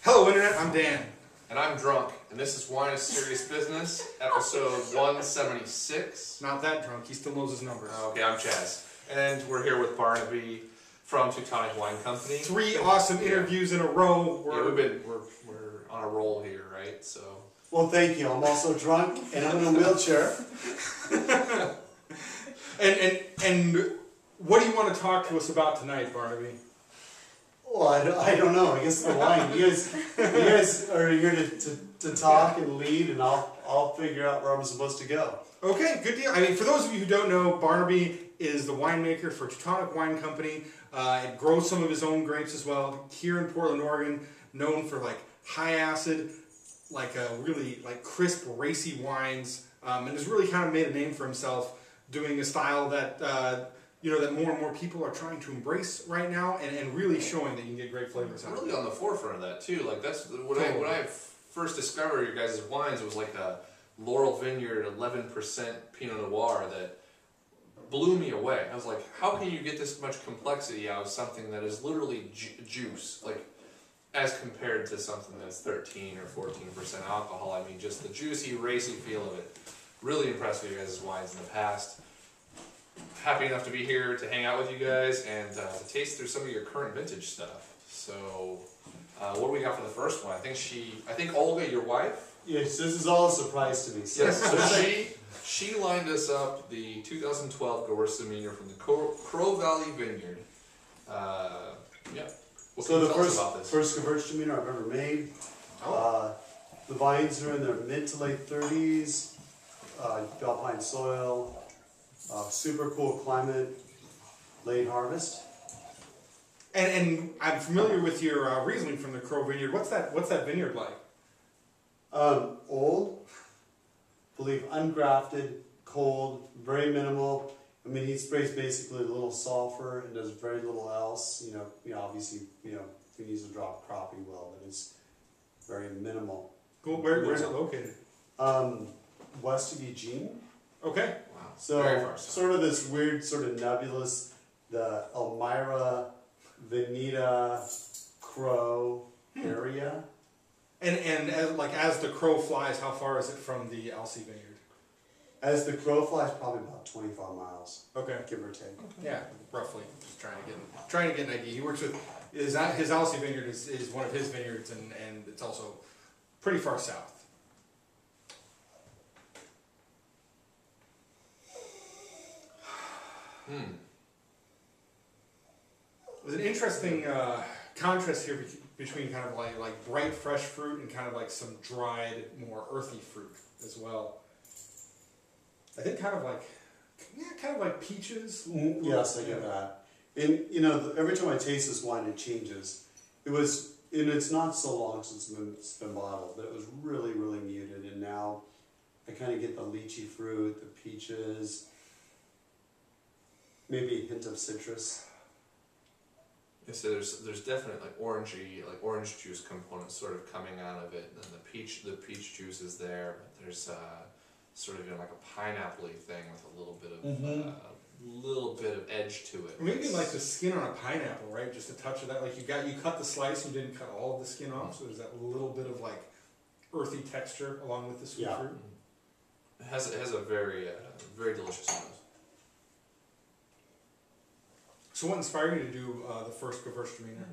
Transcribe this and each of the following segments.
Hello Internet, I'm Dan. And I'm drunk, and this is Wine is Serious Business, episode 176. Not that drunk, he still knows his numbers. Okay, I'm Chaz. And we're here with Barnaby from Teutonic Wine Company. 3 awesome interviews in a row. We're on a roll here, right? So. Well, thank you. I'm also drunk, and I'm in a wheelchair. and what do you want to talk to us about tonight, Barnaby? Well, I don't know. I guess the wine. You guys are here to talk and lead, and I'll figure out where I'm supposed to go. Okay, good deal. I mean, for those of you who don't know, Barnaby is the winemaker for Teutonic Wine Company. It grows some of his own grapes as well here in Portland, Oregon. Known for like high acid, really crisp, racy wines, and has really kind of made a name for himself doing a style that that more and more people are trying to embrace right now, and really showing that you can get great flavors out of it. Really on the forefront of that too. Like that's when I first discovered your guys' wines, it was like a Laurel Vineyard 11% Pinot Noir that blew me away. I was like, how can you get this much complexity out of something that is literally juice, like as compared to something that's 13 or 14% alcohol? I mean, just the juicy, racy feel of it. Really impressed with you guys' wines in the past. Happy enough to be here to hang out with you guys and to taste through some of your current vintage stuff. So, what do we got for the first one? I think Olga, your wife? Yes, this is all a surprise to me. So. Yes, so she lined us up the 2012 Gewurztraminer from the Crow Valley Vineyard. What so the first Gewurztraminer I've ever made. The vines are in their mid to late 30s. Alpine soil. Super cool climate, late harvest. And I'm familiar with your Riesling from the Crow Vineyard. What's that vineyard like? Old, ungrafted, cold, very minimal. I mean, he sprays basically a little sulfur and does very little else. Obviously, if he needs to drop crop, he will, but it's very minimal. Cool. Where is it located? West of Eugene. Okay. Wow. So sort of this weird, sort of nebulous, the Elmira, Veneta, Crow area. And as the crow flies, how far is it from the Alcy Vineyard? As the crow flies, probably about 25 miles. Okay. Give or take. Yeah, roughly. Just trying to get an idea. He works with his Alcy Vineyard is one of his vineyards, and it's also pretty far south. There's an interesting contrast here between kind of like bright fresh fruit and kind of like some dried, more earthy fruit as well. I think kind of like peaches. Yes, I get that. And every time I taste this wine, it changes. It's not so long since it's been bottled, but it was really, really muted, and now I kind of get the lychee fruit, the peaches. Maybe a hint of citrus. Yeah, so there's definitely orange juice components sort of coming out of it, and the peach juice is there, but there's sort of like a pineapple-y thing with a little bit of edge to it. Maybe like the skin on a pineapple, right? Just a touch of that. Like you cut the slice and you didn't cut all of the skin off, so there's that little bit of like earthy texture along with the sweet fruit. It has a very delicious nose. So what inspired you to do the first Gewurztraminer?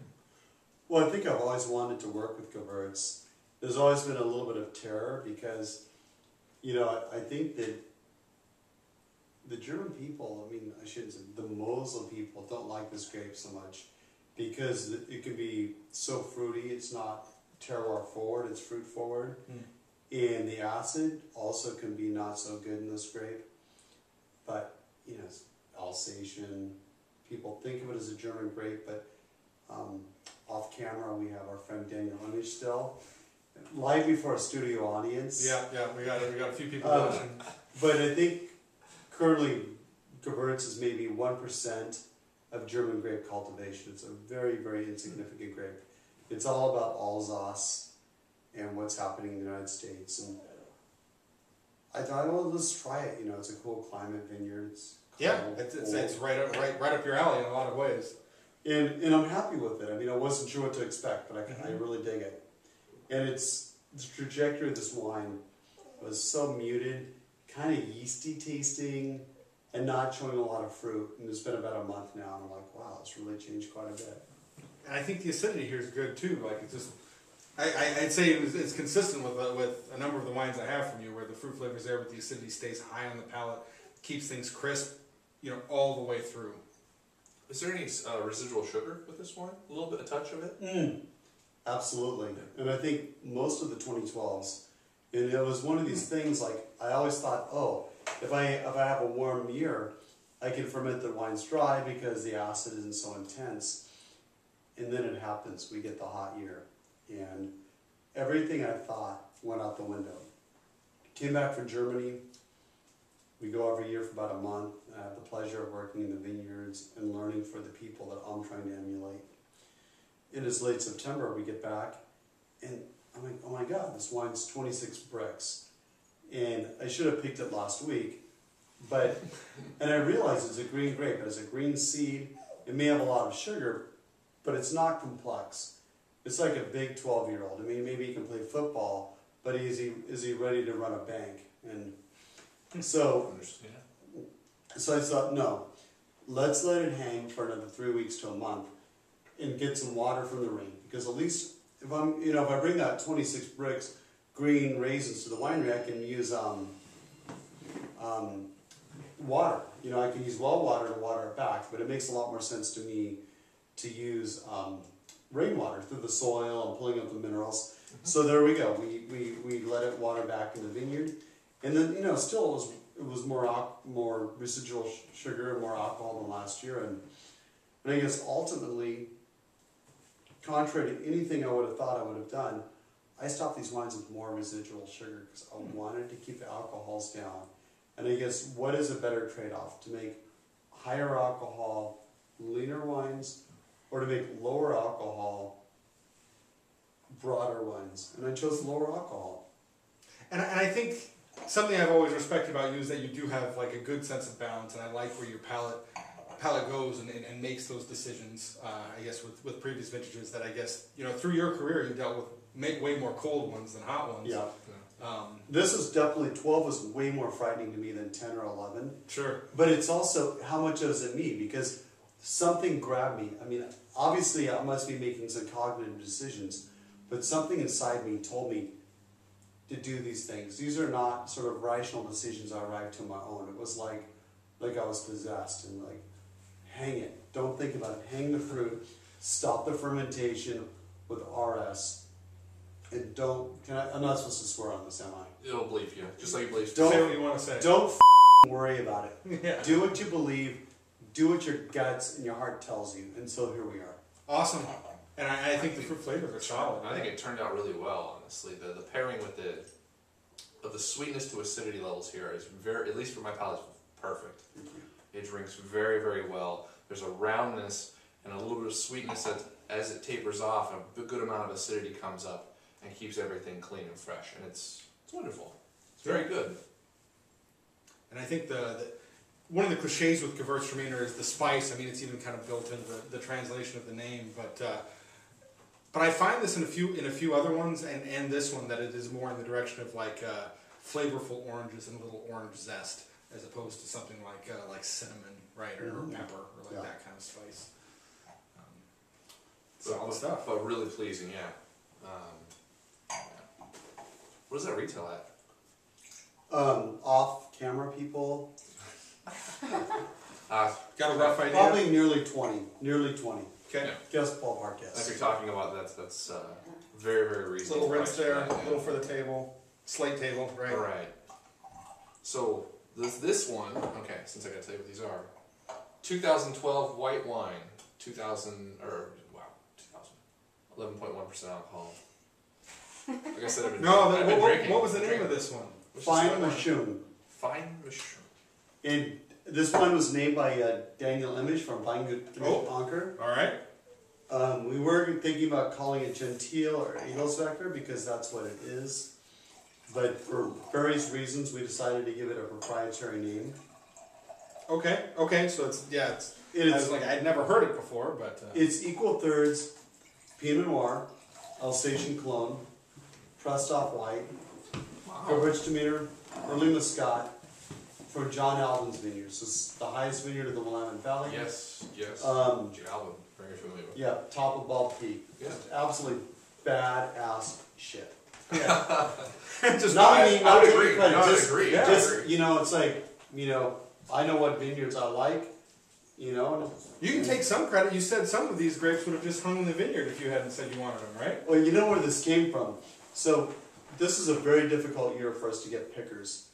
Well, I think I've always wanted to work with Gewurz. There's always been a little bit of terror because, I think that the German people, I shouldn't say, the Mosel people don't like this grape so much because it can be so fruity. It's not terroir forward, it's fruit forward. And the acid also can be not so good in this grape. But, it's Alsatian. People think of it as a German grape, but off camera we have our friend Daniel Image still, live before a studio audience. Yeah, we got a few people watching. But I think currently Gewurz is maybe 1% of German grape cultivation. It's a very, very insignificant grape. It's all about Alsace and what's happening in the United States. And I thought, well, let's try it. It's a cool climate vineyard. It's right up your alley in a lot of ways. And I'm happy with it. I wasn't sure what to expect, but I really dig it. And the trajectory of this wine was so muted, kind of yeasty tasting, and not showing a lot of fruit. And it's been about a month now, and I'm like, wow, it's really changed quite a bit. And I think the acidity here is good too. Like it's just, I'd say it's consistent with a number of the wines I have from you, where the fruit flavor is there, but the acidity stays high on the palate, keeps things crisp, all the way through. Is there any residual sugar with this wine? A little bit, a touch of it? Absolutely. And I think most of the 2012s, and it was one of these things, like, I always thought, oh, if I have a warm year, I can ferment the wines dry because the acid isn't so intense. And then it happens, we get the hot year. And everything I thought went out the window. Came back from Germany. We go every year for about a month. I have the pleasure of working in the vineyards and learning for the people that I'm trying to emulate. It is late September, we get back, and I'm like, oh my God, this wine's 26 bricks. And I should have picked it last week, and I realized it's a green grape, it has a green seed, it may have a lot of sugar, but it's not complex. It's like a big 12-year-old. I mean, maybe he can play football, but is he ready to run a bank? And so I thought, no, let's let it hang for another 3 weeks to a month and get some water from the rain. Because at least if I bring that 26 bricks green raisins to the winery, I can use water. I can use well water to water it back, but it makes a lot more sense to me to use rainwater through the soil and pulling up the minerals. So there we go. We let it water back in the vineyard, and then still it was more residual sugar and more alcohol than last year, and I guess ultimately, contrary to anything I would have thought I would have done, I stopped these wines with more residual sugar because I wanted to keep the alcohols down. And I guess what is a better trade-off? To make higher alcohol, leaner wines, or to make lower alcohol, broader wines? And I chose lower alcohol. And I think something I've always respected about you is that you do have like a good sense of balance, and I like where your palate goes and makes those decisions. I guess with previous vintages that I guess through your career you dealt with way more cold ones than hot ones. Yeah. This is definitely 12 was way more frightening to me than 10 or 11. Sure. But it's also how much does it mean? Because something grabbed me. I mean, obviously I must be making some cognitive decisions, but something inside me told me to do these things. These are not sort of rational decisions I arrived to on my own. It was like I was possessed and like, hang it. Don't think about it. Hang the fruit. Stop the fermentation with RS. And I'm not supposed to swear on this, am I? It'll bleep you, just like you bleep. Say what you want to say. Don't worry about it. Yeah. Do what you believe. Do what your guts and your heart tells you. And so here we are. Awesome. And I think the fruit flavors are solid. I think it turned out really well, honestly. The pairing with the sweetness to acidity levels here is very, at least for my palate, perfect. Thank you. It drinks very, very well. There's a roundness and a little bit of sweetness that, as it tapers off, a good amount of acidity comes up and keeps everything clean and fresh. And it's wonderful. It's very good. And I think one of the cliches with Gewurztraminer is the spice. I mean, it's even kind of built into the translation of the name. But I find this in a few other ones, and this one, that it is more in the direction of like flavorful oranges and a little orange zest, as opposed to something like cinnamon, right, or pepper, or like that kind of spice. Solid stuff. But really pleasing, yeah. What does that retail at? Off-camera people. Got a rough idea? Probably nearly 20. Nearly 20. Okay. Just ballpark, yes. Like you're talking about, that's very, very reasonable. Little rinse there, a little for the table, slate table, right? All right. So this one, okay, since I got to tell you what these are, 2012 white wine, 11.1% alcohol. Like I said, I've been drinking. What was the name of this one? Feine Mischung. Feine Mischung. And this one was named by Daniel Image from Weingut Anker. All right. We were thinking about calling it Gentile or Edelsäcker because that's what it is. But for various reasons, we decided to give it a proprietary name. Okay. So I'd never heard it before, but it's equal thirds Pinot Noir, Alsatian Clone, pressed off white, Wow. Gewurztraminer, early Muscat, from John Alvin's vineyard. So it's the highest vineyard of the Willamette Valley. Yes, yes. Um, Jalvin, very familiar with. Yeah, top of Bald Peak. Yeah. Just absolutely badass shit. Yeah. Just Not I- me, I not would taking agree. credit. No, I Just, agree. Yeah. just I agree. you know, it's like, you know, I know what vineyards I like, you know. And, You can take some credit. You said some of these grapes would have just hung in the vineyard if you hadn't said you wanted them, right? well, you know where this came from. So this is a very difficult year for us to get pickers.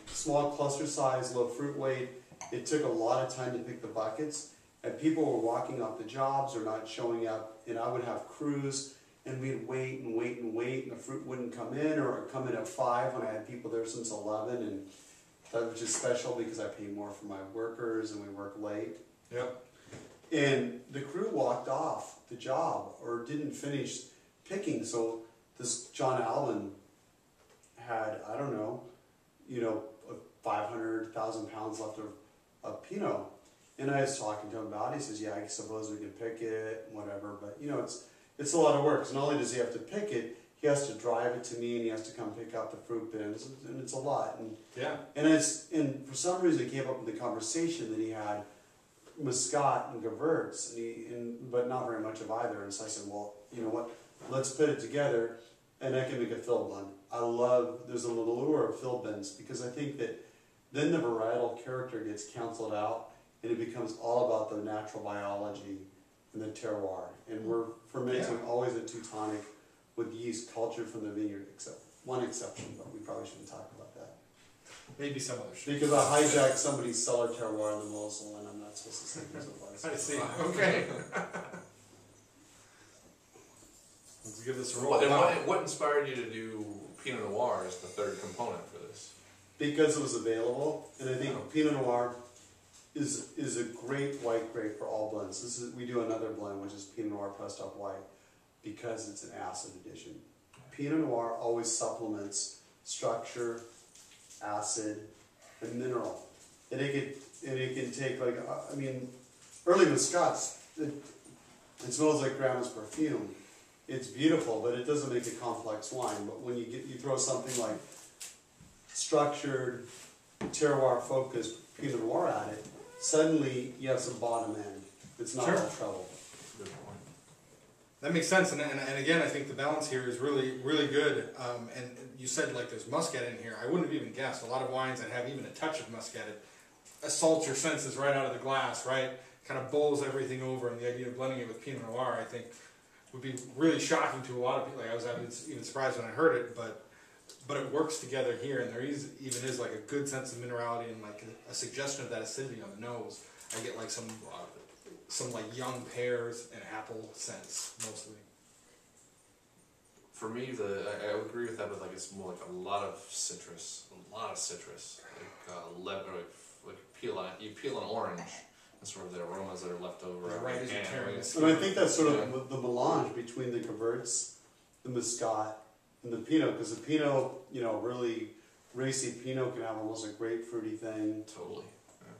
Small cluster size, low fruit weight. It took a lot of time to pick the buckets, and people were walking off the jobs or not showing up. And I would have crews, and we'd wait and wait and wait, and the fruit wouldn't come in, or it would come in at 5 when I had people there since 11. And that was just special because I pay more for my workers, and we work late. Yep. And the crew walked off the job or didn't finish picking. So this John Allen had, I don't know, 500,000 pounds left of Pinot. And I was talking to him about it. He says, yeah, I suppose we can pick it, whatever. But, it's a lot of work. So not only does he have to pick it, he has to drive it to me, and he has to come pick out the fruit bins. And it's a lot. And Yeah. and for some reason, he came up with the conversation that he had Muscat and Gewurz, but not very much of either. And so I said, well, you know what? Let's put it together, and I can make a fill blend. There's a little allure of fill blends because I think that then the varietal character gets canceled out, and it becomes all about the natural biology and the terroir. And we're fermenting always at Teutonic with yeast cultured from the vineyard, except one exception, but we probably shouldn't talk about that. Maybe some other shit. Because I hijacked somebody's cellar terroir in the Mosul, and I'm not supposed to say whose it was. I see. Okay. Let's give this a roll. What inspired you to do Pinot Noir as the third component for this? Because it was available, and I think Pinot Noir is a great white grape for all blends. We do another blend, which is Pinot Noir pressed up white, because it's an acid addition. Pinot Noir always supplements structure, acid, and mineral. And it can take early Muscats, it smells like grandma's perfume. It's beautiful, but it doesn't make a complex wine. But when you throw something like structured, terroir-focused Pinot Noir at it, suddenly you have some bottom end. It's not all trouble. Good point. That makes sense, and again, I think the balance here is really, really good. And you said there's muscat in here. I wouldn't have even guessed. A lot of wines that have even a touch of muscat, it assaults your senses right out of the glass, right? Kind of bowls everything over, and the idea of blending it with Pinot Noir, I think, would be really shocking to a lot of people. I was even surprised when I heard it, but it works together here, and there even is a good sense of minerality and a suggestion of that acidity on the nose. I get some young pears and apple scents mostly. For me, I would agree with that, but it's more a lot of citrus, you peel an orange, and sort of the aromas that are left over. Right as you're tearing the skin. And I think that's sort of the melange between the Gewurz, the Muscat, and the Pinot, because the Pinot, really racy Pinot can have almost a grapefruity thing. Totally.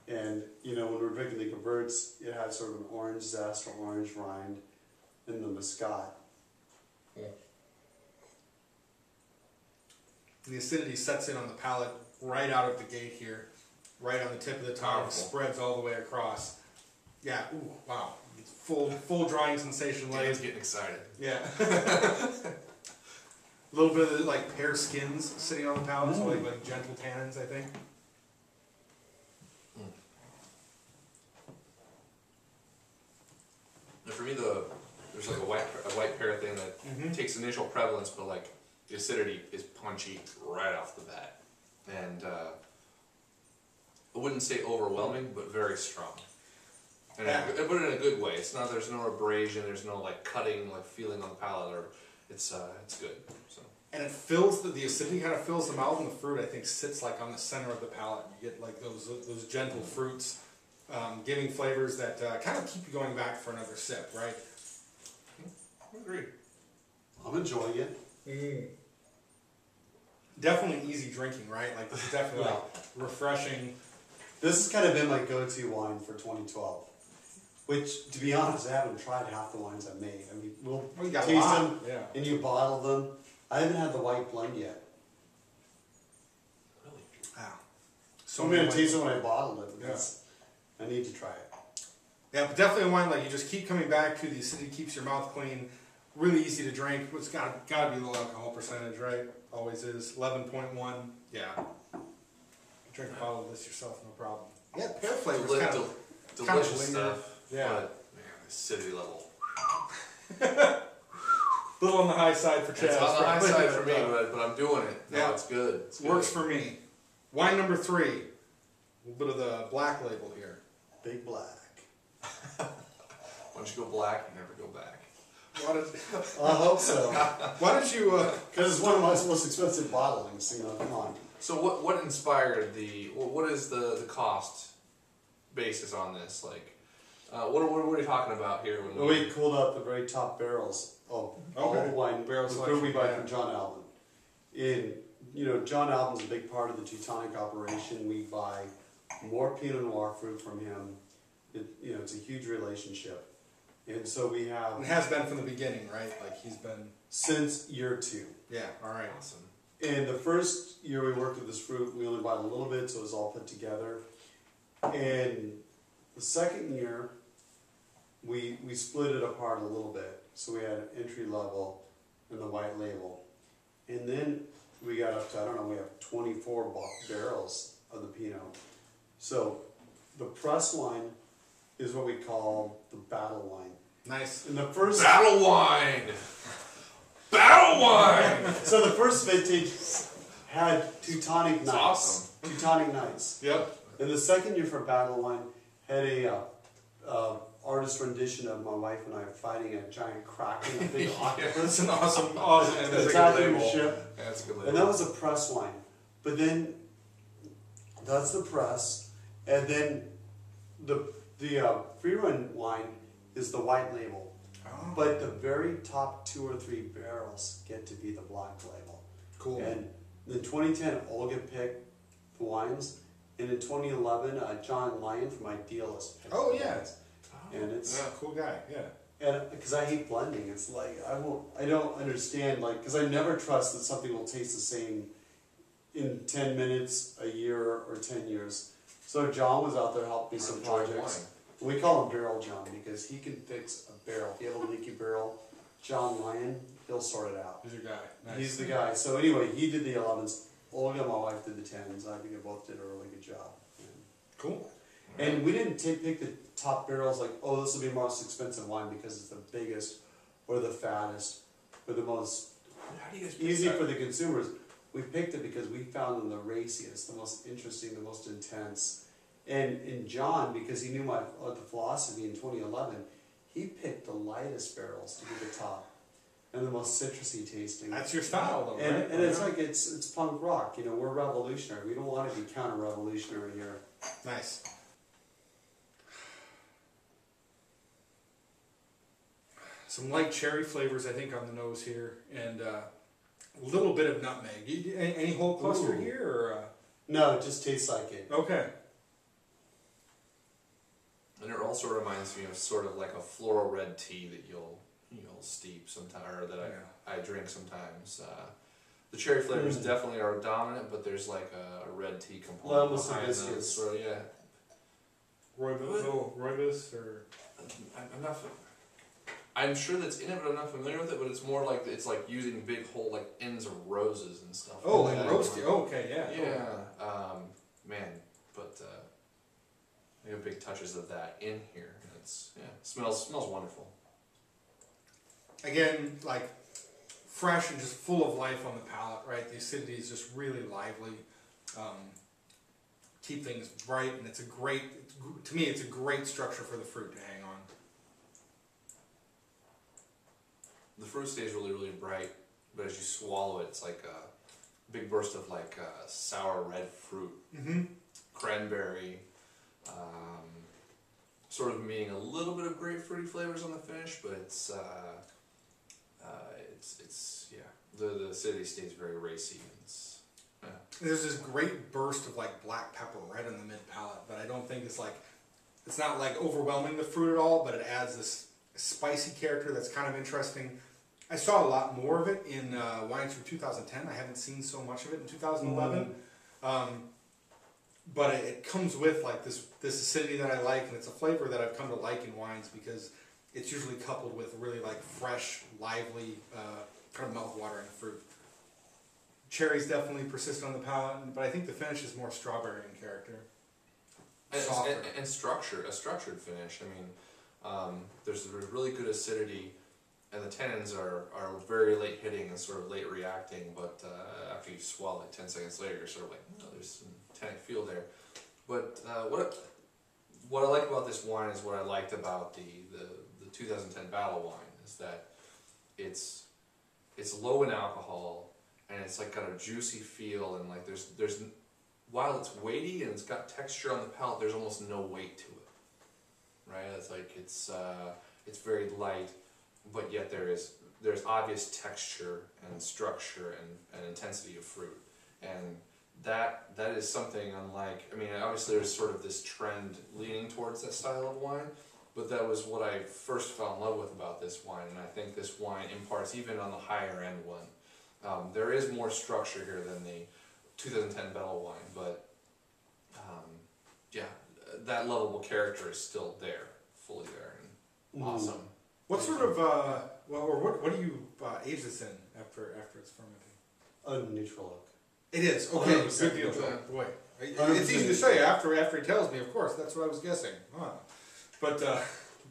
And, when we're drinking the Gewurz, it has sort of an orange zest or orange rind in the Muscat. Yeah. The acidity sets in on the palate right out of the gate here, right on the tip of the tongue, spreads all the way across. Yeah, ooh, wow. It's full drying sensation. Dan's getting excited. Yeah. A little bit of pear skins sitting on the palate, so like gentle tannins, I think. And for me, there's a white pear thing that takes initial prevalence, but the acidity is punchy right off the bat, and I wouldn't say overwhelming, but very strong. And but in a good way. There's no abrasion, there's no cutting feeling on the palate, or it's good. So. And it fills the acidity kind of fills the mouth, and the fruit I think sits on the center of the palate. You get those gentle fruits, giving flavors that kind of keep you going back for another sip, right? I agree. I'm enjoying it. Definitely easy drinking, right? This is definitely refreshing. This has kind of been my go-to wine for 2012. Which, to be honest, I haven't tried half the wines I've made. I mean, we'll you got a taste lot. them, Yeah. and you bottle them. I haven't had the white blend yet. Really? Wow. So I'm going to taste it when I bottle it. Yeah. Because I need to try it. Yeah, but definitely a wine like you just keep coming back to. The acidity keeps your mouth clean. Really easy to drink. It's got to be low alcohol percentage, right? Always is. 11.1. Yeah. Drink a bottle of this yourself, no problem. Yeah, pear flavor. Delicious stuff. Yeah. But man, the acidity level. A little on the high side for Chaz. It's on the high probably. side for me, but I'm doing it. No, Yeah. it's good. It's good. Works for me. Wine number 3. A little bit of the black label here. Big Black. Once you go black, you never go back. I hope so. Why don't you? Because it's one of my most expensive bottlings. You know, come on. So what inspired what is the cost basis on this? Like, what are we talking about here? Well, we cooled out the very top barrels of all the wine Barrel the fruit we buy selection, from John Alvin. John Alvin's a big part of the Teutonic operation. We buy more Pinot Noir fruit from him. It's a huge relationship. And so we have... It has been from the beginning, right? Like he's been... Since year 2. Yeah, alright. Awesome. And the first year we worked with this fruit, we only bought a little bit, so it was all put together. And the second year, we split it apart a little bit. So we had entry level and the white label. And then we got up to, we have 24 barrels of the Pinot. So the press wine is what we call the battle wine. Nice. In the first Battle wine! Battle wine! So the first vintage had Teutonic Nights. Awesome. Teutonic Nights. Yep. And the second year for Battle Wine had a artist rendition of my wife and I fighting a giant kraken, a big octopus. That's an awesome. And that's a good attacking the label. ship. Yeah, that's a good label. And that was a press wine. But then that's the press, and then the free run wine is the white label. Oh. But the very top 2 or 3 barrels get to be the black label. Cool. And in 2010, Olga picked the wines, and in 2011, John Lyon from Idealist picked Oh, the yeah. wines. And it's Yeah, cool guy. Yeah. and because I hate blending, it's like I don't understand because I never trust that something will taste the same in 10 minutes, a year, or 10 years. So John was out there helping me some Enjoy projects. We call him Barrel John because he can fix a barrel. If you have a leaky barrel, John Lyon, he'll sort it out. He's your guy. Nice. He's the guy. So anyway, he did the 11s. Olga, my wife, did the 10s. I think they both did a really good job. Cool. And we didn't pick the top barrels like, oh, this will be the most expensive wine because it's the biggest or the fattest or the most How do you guys pick easy that? for the consumers. We picked it because we found them the raciest, the most interesting, the most intense. And in John, because he knew the philosophy in 2011, he picked the lightest barrels to be the top and the most citrusy tasting. That's your style, though, And, right? and it's like it's punk rock. We're revolutionary. We don't want to be counter-revolutionary here. Nice. Some light cherry flavors, I think, on the nose here, and a little bit of nutmeg. Any whole cluster Ooh. here, or? No, it just tastes like it. Okay. And it also reminds me of sort of like a floral red tea that you'll steep sometime, or that I drink sometimes. The cherry flavors definitely are dominant, but there's like a red tea component Almost behind hibiscus. those. So yeah, Rooibos, or? I'm not. I'm sure that's in it, but I'm not familiar with it. But it's more like it's like using big whole like ends of roses and stuff. Oh, like like that. roasty. Oh, okay, yeah. Yeah, man, but I have big touches of that in here. It's smells wonderful. Again, like fresh and just full of life on the palate, right? The acidity is just really lively. Keep things bright, and to me, it's a great structure for the fruit to hang on. The fruit stays really, really bright, but as you swallow it, it's like a big burst of like sour red fruit, cranberry, sort of meaning a little bit of grapefruity flavors on the finish, but it's the acidity stays very racy. There's this great burst of like black pepper right in the mid palate, but I don't think it's like it's not like overwhelming the fruit at all, but it adds this spicy character that's kind of interesting. I saw a lot more of it in wines from 2010. I haven't seen so much of it in 2011. But it comes with like this acidity that I like, and it's a flavor that I've come to like in wines because it's usually coupled with really like fresh, lively, kind of mouth-watering fruit. Cherries definitely persist on the palate, but I think the finish is more strawberry in character. And structure, a structured finish. I mean, there's a really good acidity, and the tannins are very late hitting and sort of late reacting, but after you swallow it 10 seconds later, you're sort of like, oh, there's some tannic feel there. But what I like about this wine is what I liked about the 2010 Battle wine is that it's low in alcohol, and it's like got a juicy feel, and like there's while it's weighty and it's got texture on the palate, there's almost no weight to it, right? It's like it's very light, but yet there's obvious texture and structure and intensity of fruit, and that is something unlike. I mean, obviously there's sort of this trend leaning towards that style of wine, but that was what I first fell in love with about this wine, and I think this wine imparts, even on the higher end one, there is more structure here than the 2010 Bell wine, but yeah, that lovable character is still there, fully there, and awesome. What sort of what do you age this in after it's fermenting? A neutral oak. It is okay. 100% Good deal. neutral. Boy, it's easy to say after he tells me. Of course, that's what I was guessing. But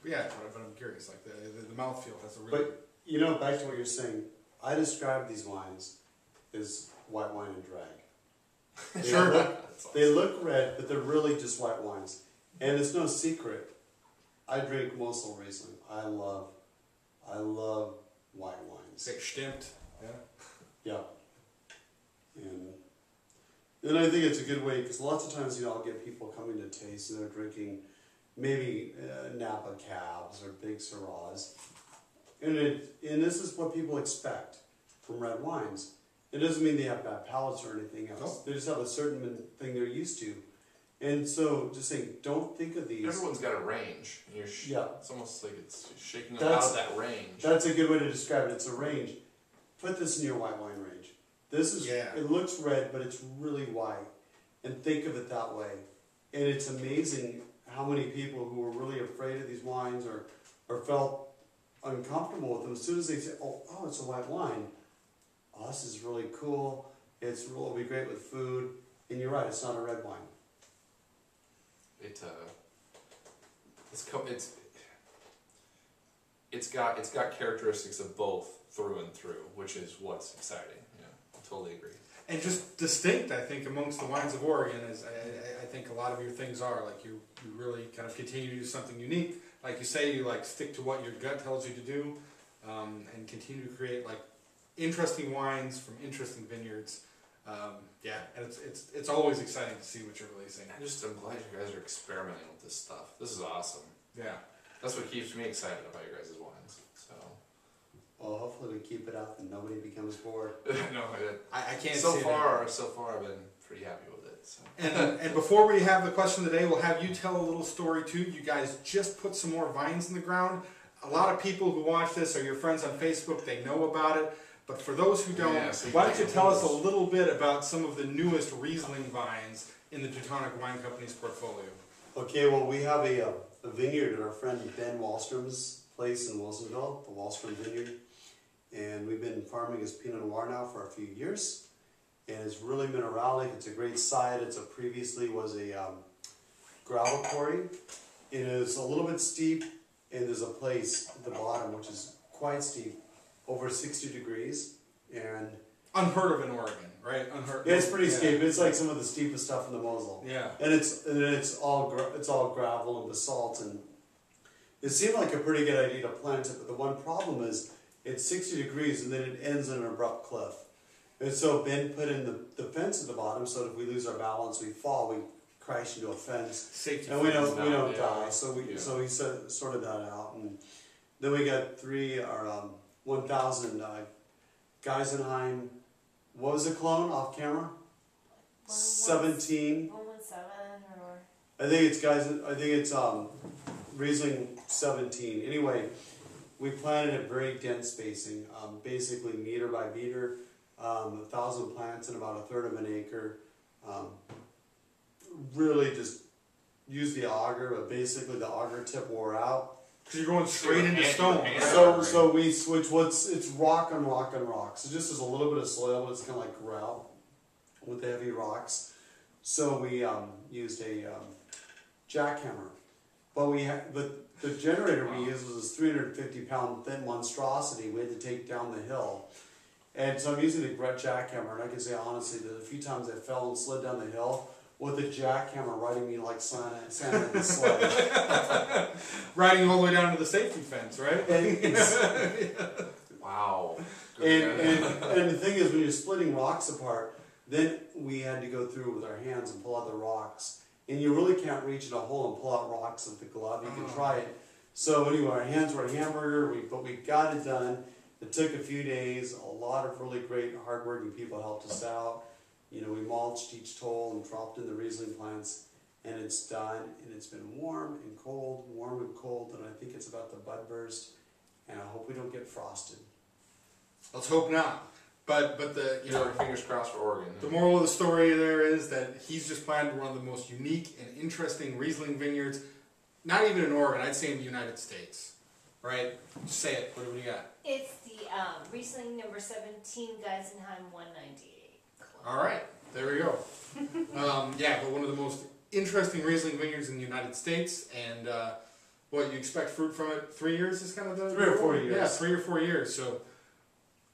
yeah, but I'm curious. Like the mouthfeel has a really. But you know, back to what you're saying, I describe these wines as white wine and drag. Sure. They look red, but they're really just white wines. And it's no secret, I drink Mosel Riesling. I love white wines. Stimmt. Yeah. Yeah. And I think it's a good way, because lots of times, I'll get people coming to taste and they're drinking maybe Napa Cabs or big Syrahs. And this is what people expect from red wines. It doesn't mean they have bad palates or anything else. No. They just have a certain thing they're used to. And so, just saying, don't think of these. Everyone's got a range. And you're it's almost like it's shaking them out of that range. That's a good way to describe it. It's a range. Put this in your white wine range. This is, it looks red, but it's really white. And think of it that way. And it's amazing how many people who are really afraid of these wines or felt uncomfortable with them, as soon as they say, oh, it's a white wine. Oh, this is really cool. It'll be great with food. And you're right, it's not a red wine. It's got characteristics of both through and through, which is what's exciting. Yeah, I totally agree. And just distinct, I think, amongst the wines of Oregon, is I think a lot of your things are like you really kind of continue to do something unique. Like you say, you like stick to what your gut tells you to do, and continue to create like interesting wines from interesting vineyards. Yeah, and it's always exciting to see what you're releasing. I'm glad you guys are experimenting with this stuff. This is awesome. Yeah, that's what keeps me excited about your guys' wines. So, well, hopefully we keep it up and nobody becomes bored. No, I can't. So far, I've been pretty happy with it. So. And before we have the question of the day, we'll have you tell a little story too. You guys just put some more vines in the ground. A lot of people who watch this are your friends on Facebook. They know about it. But for those who don't, why don't you tell us a little bit about some of the newest Riesling vines in the Teutonic Wine Company's portfolio? Okay, well, we have a vineyard at our friend Ben Wallstrom's place in Wilsonville, the Wallstrom Vineyard. And we've been farming as Pinot Noir now for a few years. And it's really mineralic. It's a great site. Previously was a gravel quarry. It is a little bit steep, and there's a place at the bottom which is quite steep, over 60 degrees, and unheard of in Oregon, right? Unheard. Yeah, it's pretty steep. It's like some of the steepest stuff in the Mosel. Yeah, and it's all gravel and basalt, and it seemed like a pretty good idea to plant it. But the one problem is it's 60 degrees, and then it ends in an abrupt cliff. And so Ben put in the fence at the bottom, so that if we lose our balance, we fall, we crash into a fence, safety, and we don't die. So he sorted that out, and then we got 1,000 Geisenheim. What was the clone off camera? 17. 117 or. I think it's guys. I think it's Riesling 17. Anyway, we planted it very dense spacing, basically meter by meter, 1,000 plants in about 1/3 of an acre. Really just use the auger, but basically the auger tip wore out. Because you're going straight into stone. So we switch. It's rock on rock on rock. So just as a little bit of soil, but it's kind of like grout with the heavy rocks. So we used a jackhammer, but the generator we used was this 350-pound thin monstrosity we had to take down the hill. And so I'm using the jackhammer, and I can say honestly that a few times I fell and slid down the hill with the jackhammer riding me like Santa in the sled. Riding all the way down to the safety fence, right? Wow. And the thing is, when you're splitting rocks apart, then we had to go through with our hands and pull out the rocks. And you really can't reach in a hole and pull out rocks with the glove. You can try it. So anyway, our hands were a hamburger, but we got it done. It took a few days. A lot of really great, hardworking people helped us out. You know, we mulched each toll and dropped in the Riesling plants, and it's done. And it's been warm and cold, and I think it's about to bud burst. And I hope we don't get frosted. Let's hope not. But the fingers crossed for Oregon. The moral of the story there is that he's just planted one of the most unique and interesting Riesling vineyards, not even in Oregon, I'd say in the United States. Right? Just say it. What do you got? It's the Riesling number 17 Geisenheim 198. All right. There we go. But one of the most interesting Riesling vineyards in the United States, and you expect fruit from it 3 years is kind of the 3 or 4 years. Yeah, 3 or 4 years. So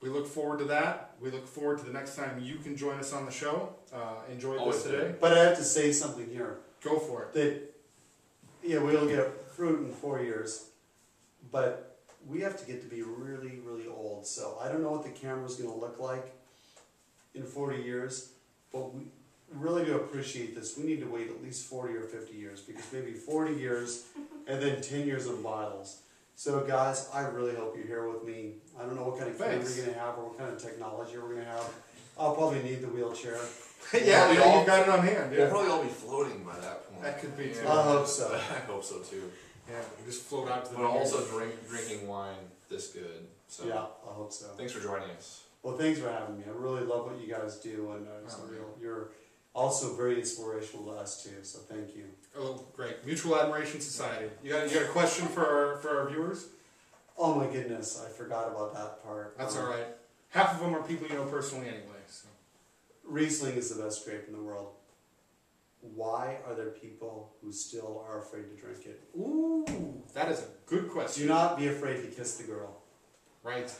we look forward to that. We look forward to the next time you can join us on the show. Enjoyed this today. But I have to say something here. Go for it. That we'll get fruit in 4 years, but we have to get to be really, really old. So I don't know what the camera's going to look like in 40 years, but we really do appreciate this. We need to wait at least 40 or 50 years, because maybe 40 years and then 10 years of bottles. So guys, I really hope you're here with me. I don't know what kind of camera you're going to have or what kind of technology we're going to have. I'll probably need the wheelchair. Yeah, you've got it on hand. Yeah. We'll probably all be floating by that point. That could be too. I hope so. I hope so too. Yeah, we just float out to the But also drinking wine this good. So yeah, I hope so. Thanks for joining us. Well, thanks for having me. I really love what you guys do, and you're also very inspirational to us too. So thank you. Oh, great! Mutual Admiration Society. You got a question for our viewers? Oh my goodness, I forgot about that part. That's all right. Half of them are people you know personally anyway. So. Riesling is the best grape in the world. Why are there people who still are afraid to drink it? Ooh, that is a good question. Do not be afraid to kiss the girl. Right.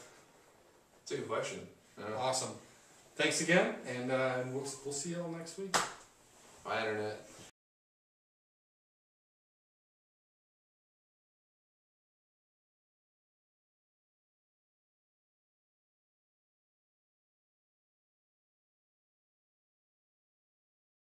It's a good question. Yeah. Awesome. Thanks again, and we'll see you all next week. Bye, Internet.